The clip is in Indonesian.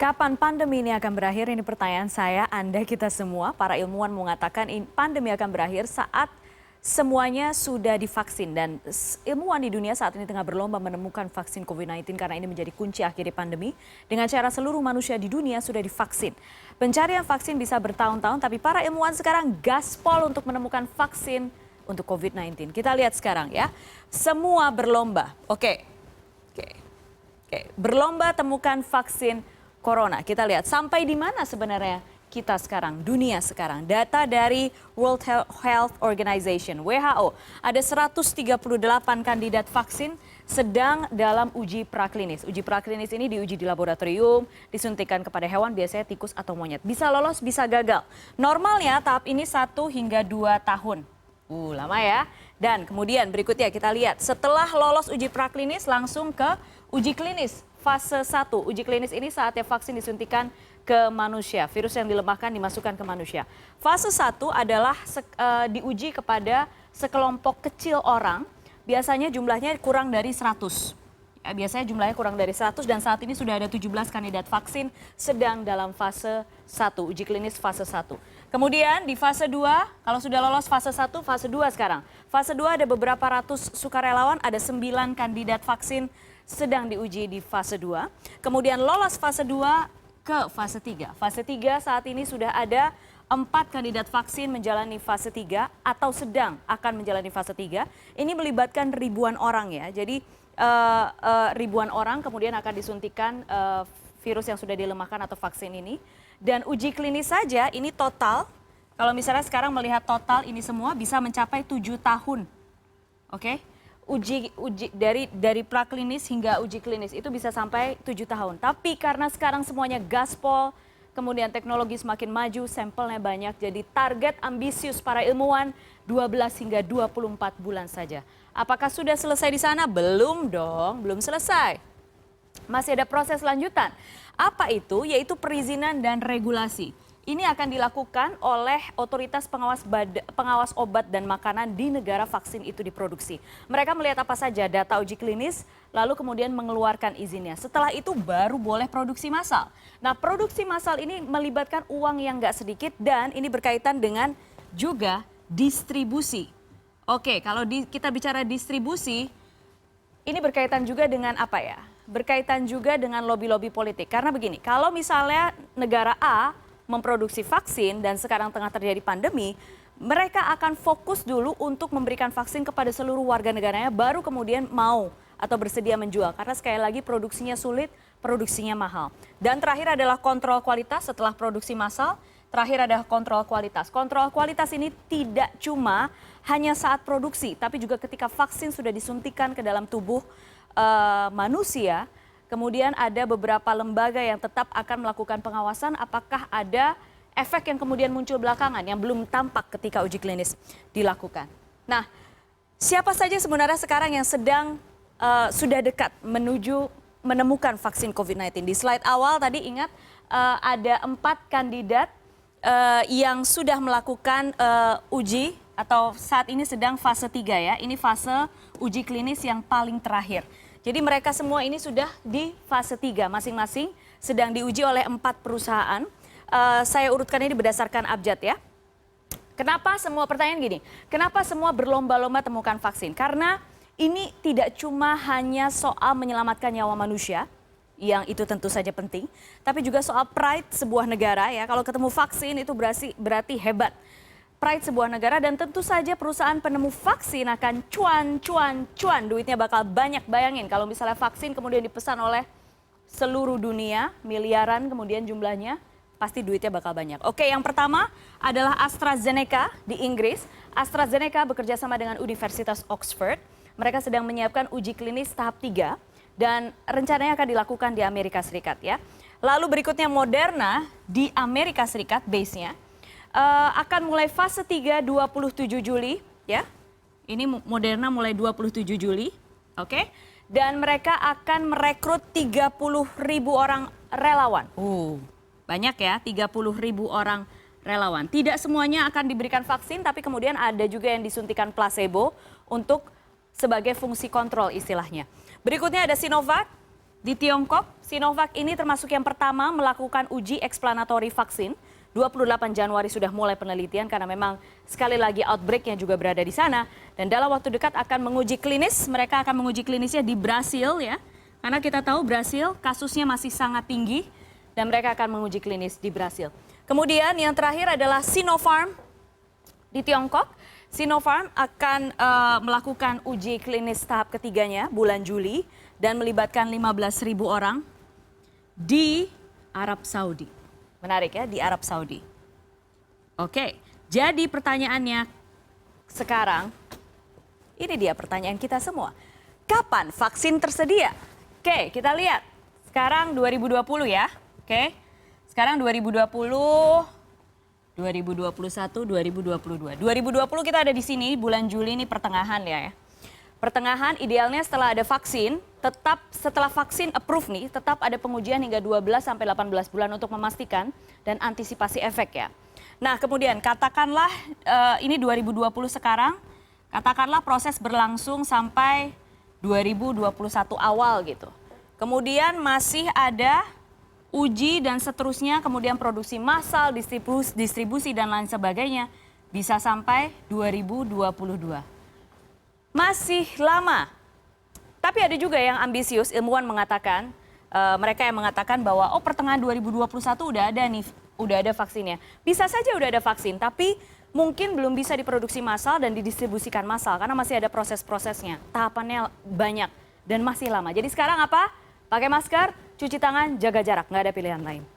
Kapan pandemi ini akan berakhir? Ini pertanyaan saya, Anda, kita semua. Para ilmuwan mengatakan pandemi akan berakhir saat semuanya sudah divaksin. Dan ilmuwan di dunia saat ini tengah berlomba menemukan vaksin COVID-19 karena ini menjadi kunci akhiri pandemi. Dengan cara seluruh manusia di dunia sudah divaksin. Pencarian vaksin bisa bertahun-tahun, tapi para ilmuwan sekarang gaspol untuk menemukan vaksin untuk COVID-19. Kita lihat sekarang ya. Semua berlomba. Oke. Berlomba temukan vaksin Corona. Kita lihat sampai di mana sebenarnya kita sekarang, dunia sekarang. Data dari World Health Organization, WHO, ada 138 kandidat vaksin sedang dalam uji praklinis. Uji praklinis ini diuji di laboratorium, disuntikan kepada hewan, biasanya tikus atau monyet. Bisa lolos, bisa gagal. Normalnya tahap ini 1 hingga 2 tahun. Lama ya. Dan kemudian berikutnya kita lihat, setelah lolos uji praklinis langsung ke uji klinis. Fase 1, uji klinis ini saatnya vaksin disuntikan ke manusia. Virus yang dilemahkan dimasukkan ke manusia. Fase 1 adalah diuji kepada sekelompok kecil orang. Biasanya jumlahnya kurang dari 100. Ya, biasanya jumlahnya kurang dari 100 dan saat ini sudah ada 17 kandidat vaksin sedang dalam fase 1, uji klinis fase 1. Kemudian di fase 2, kalau sudah lolos fase 1, fase 2 sekarang. Fase 2 ada beberapa ratus sukarelawan, ada 9 kandidat vaksin sedang diuji di fase 2. Kemudian lolos fase 2 ke fase 3. Fase 3 saat ini sudah ada 4 kandidat vaksin menjalani fase 3 atau sedang akan menjalani fase 3. Ini melibatkan ribuan orang ya. Jadi ribuan orang kemudian akan disuntikan virus yang sudah dilemahkan atau vaksin ini. Dan uji klinis saja ini total, kalau misalnya sekarang melihat total ini semua bisa mencapai 7 tahun. Oke? Uji dari praklinis hingga uji klinis itu bisa sampai 7 tahun. Tapi karena sekarang semuanya gaspol, kemudian teknologi semakin maju, sampelnya banyak, jadi target ambisius para ilmuwan 12 hingga 24 bulan saja. Apakah sudah selesai di sana? Belum dong, belum selesai. Masih ada proses lanjutan. Apa itu? Yaitu perizinan dan regulasi. Ini akan dilakukan oleh otoritas pengawas obat dan makanan di negara vaksin itu diproduksi. Mereka melihat apa saja data uji klinis, lalu kemudian mengeluarkan izinnya. Setelah itu baru boleh produksi massal. Nah, produksi massal ini melibatkan uang yang nggak sedikit dan ini berkaitan dengan juga distribusi. Oke, kalau kita bicara distribusi, ini berkaitan juga dengan apa ya? Berkaitan juga dengan lobby-lobby politik. Karena begini, kalau misalnya negara A memproduksi vaksin dan sekarang tengah terjadi pandemi, mereka akan fokus dulu untuk memberikan vaksin kepada seluruh warga negaranya, baru kemudian mau atau bersedia menjual. Karena sekali lagi produksinya sulit, produksinya mahal. Dan terakhir adalah kontrol kualitas setelah produksi massal, terakhir adalah kontrol kualitas. Kontrol kualitas ini tidak cuma hanya saat produksi, tapi juga ketika vaksin sudah disuntikan ke dalam tubuh manusia. Kemudian ada beberapa lembaga yang tetap akan melakukan pengawasan apakah ada efek yang kemudian muncul belakangan yang belum tampak ketika uji klinis dilakukan. Nah, siapa saja sebenarnya sekarang yang sedang sudah dekat menemukan vaksin COVID-19? Di slide awal tadi ingat ada 4 kandidat yang sudah melakukan uji atau saat ini sedang fase 3 ya. Ini fase uji klinis yang paling terakhir. Jadi mereka semua ini sudah di fase 3 masing-masing sedang diuji oleh 4 perusahaan. Saya urutkan ini berdasarkan abjad ya. Kenapa semua, pertanyaan gini, kenapa semua berlomba-lomba temukan vaksin? Karena ini tidak cuma hanya soal menyelamatkan nyawa manusia, yang itu tentu saja penting, tapi juga soal pride sebuah negara ya. Kalau ketemu vaksin itu berarti hebat. Pride sebuah negara dan tentu saja perusahaan penemu vaksin akan cuan. Duitnya bakal banyak, bayangin kalau misalnya vaksin kemudian dipesan oleh seluruh dunia, miliaran kemudian jumlahnya, pasti duitnya bakal banyak. Oke, yang pertama adalah AstraZeneca di Inggris. AstraZeneca bekerja sama dengan Universitas Oxford. Mereka sedang menyiapkan uji klinis tahap 3 dan rencananya akan dilakukan di Amerika Serikat ya. Lalu berikutnya Moderna di Amerika Serikat base-nya. Akan mulai fase 3 27 Juli ya. Ini Moderna mulai 27 Juli. Oke. Dan mereka akan merekrut 30.000 orang relawan. Banyak ya, 30.000 orang relawan. Tidak semuanya akan diberikan vaksin, tapi kemudian ada juga yang disuntikan placebo untuk sebagai fungsi kontrol istilahnya. Berikutnya ada Sinovac. Di Tiongkok, Sinovac ini termasuk yang pertama melakukan uji eksplanatori vaksin. 28 Januari sudah mulai penelitian karena memang sekali lagi outbreak-nya juga berada di sana. Dan dalam waktu dekat akan menguji klinis, mereka akan menguji klinisnya di Brasil ya. Karena kita tahu Brasil kasusnya masih sangat tinggi dan mereka akan menguji klinis di Brasil. Kemudian yang terakhir adalah Sinopharm di Tiongkok. Sinopharm akan melakukan uji klinis tahap ketiganya bulan Juli dan melibatkan 15.000 orang di Arab Saudi. Menarik ya, di Arab Saudi. Oke, jadi pertanyaannya sekarang, ini dia pertanyaan kita semua. Kapan vaksin tersedia? Oke, kita lihat. Sekarang 2020 ya. Oke, sekarang 2020, 2021, 2022. 2020 kita ada di sini, bulan Juli ini pertengahan ya. Pertengahan idealnya setelah ada vaksin, tetap setelah vaksin approve nih, tetap ada pengujian hingga 12 sampai 18 bulan untuk memastikan dan antisipasi efek ya. Nah kemudian katakanlah ini 2020 sekarang, katakanlah proses berlangsung sampai 2021 awal gitu. Kemudian masih ada uji dan seterusnya, kemudian produksi massal, distribusi dan lain sebagainya, bisa sampai 2022. Masih lama. Tapi ada juga yang ambisius, ilmuwan mengatakan, mereka yang mengatakan bahwa pertengahan 2021 udah ada nih, udah ada vaksinnya. Bisa saja udah ada vaksin, tapi mungkin belum bisa diproduksi massal dan didistribusikan massal karena masih ada proses-prosesnya. Tahapannya banyak dan masih lama. Jadi sekarang apa? Pakai masker, cuci tangan, jaga jarak, nggak ada pilihan lain.